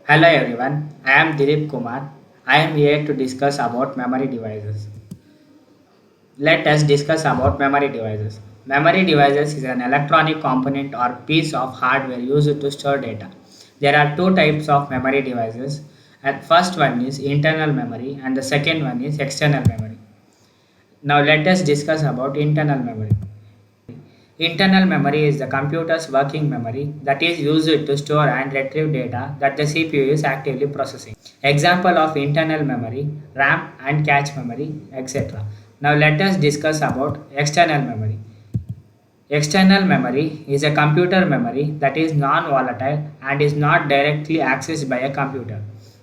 Hello everyone, I am Dilip Kumar. I am here to discuss about memory devices. Let us discuss about memory devices. Memory devices is an electronic component or piece of hardware used to store data. There are two types of memory devices. And first one is internal memory and the second one is external memory. Now let us discuss about internal memory. Internal memory is the computer's working memory that is used to store and retrieve data that the CPU is actively processing. Example of internal memory, RAM and cache memory, etc. Now let us discuss about external memory. External memory is a computer memory that is non-volatile and is not directly accessed by a computer.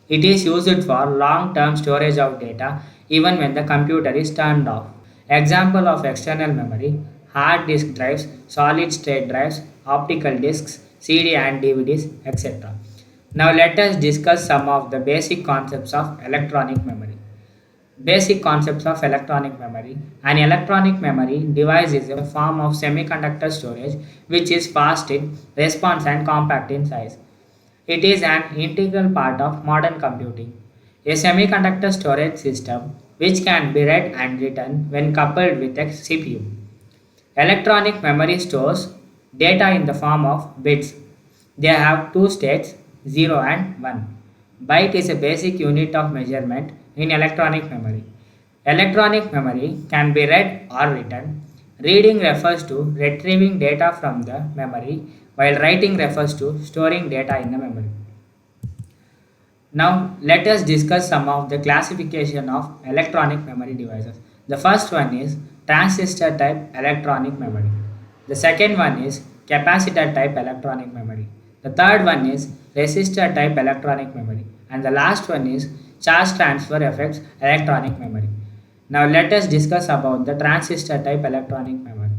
It is used for long-term storage of data even when the computer is turned off. Example of external memory, hard disk drives, solid state drives, optical disks, CD and DVDs, etc. Now let us discuss some of the basic concepts of electronic memory. Basic concepts of electronic memory. An electronic memory device is a form of semiconductor storage which is fast in response and compact in size. It is an integral part of modern computing. A semiconductor storage system which can be read and written when coupled with a CPU. Electronic memory stores data in the form of bits. They have two states, 0 and 1. Byte is a basic unit of measurement in electronic memory. Electronic memory can be read or written. Reading refers to retrieving data from the memory, while writing refers to storing data in the memory. Now, let us discuss some of the classification of electronic memory devices. The first one is transistor type electronic memory. The second one is capacitor type electronic memory. The third one is resistor type electronic memory. And the last one is charge transfer effects electronic memory. Now, let us discuss about the transistor type electronic memory.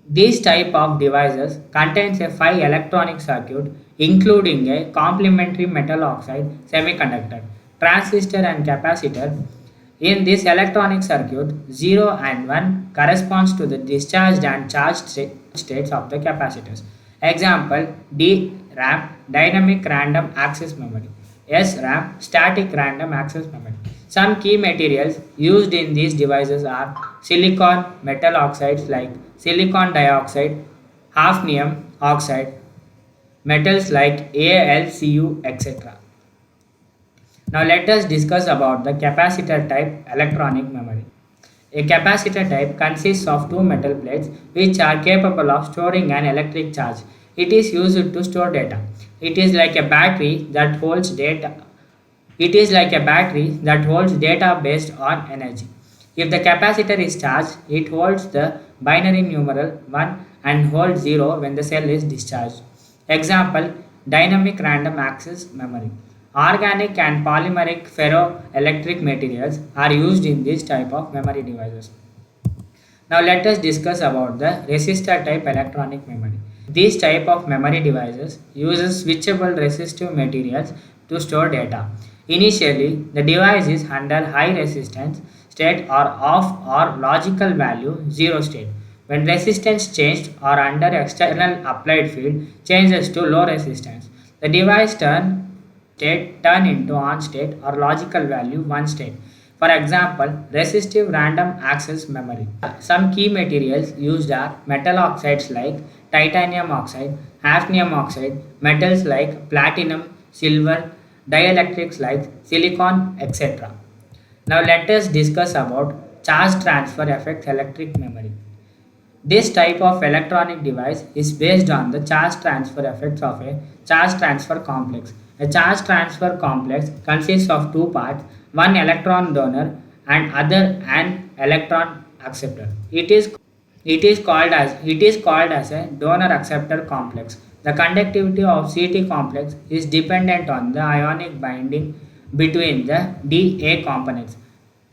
This type of devices contains a 5 electronic circuit including a complementary metal oxide semiconductor, transistor and capacitor. In this electronic circuit, 0 and 1 corresponds to the discharged and charged states of the capacitors. Example, DRAM, dynamic random access memory. SRAM, static random access memory. Some key materials used in these devices are silicon metal oxides like silicon dioxide, hafnium oxide, metals like AlCu, etc. Now let us discuss about the capacitor type electronic memory. A capacitor type consists of two metal plates which are capable of storing an electric charge. It is used to store data. It is like a battery that holds data. It is like a battery that holds data based on energy. If the capacitor is charged, it holds the binary numeral 1 and holds 0 when the cell is discharged. Example, dynamic random access memory. Organic and polymeric ferroelectric materials are used in this type of memory devices. Now let us discuss about the resistor type electronic memory. This type of memory devices uses switchable resistive materials to store data. Initially, the device is under high resistance state or off or logical value 0 state. When resistance changed or under external applied field changes to low resistance, the device turn into on state or logical value 1 state. For example, resistive random access memory. Some key materials used are metal oxides like titanium oxide, hafnium oxide, metals like platinum, silver, dielectrics like silicon, etc. Now let us discuss about charge transfer effect electric memory. This type of electronic device is based on the charge transfer effects of a charge transfer complex. A charge transfer complex consists of two parts, one electron donor and other an electron acceptor. It is called as a donor acceptor complex. The conductivity of CT complex is dependent on the ionic binding between the DA components.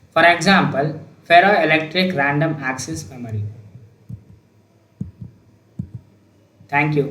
For example, ferroelectric random access memory. Thank you.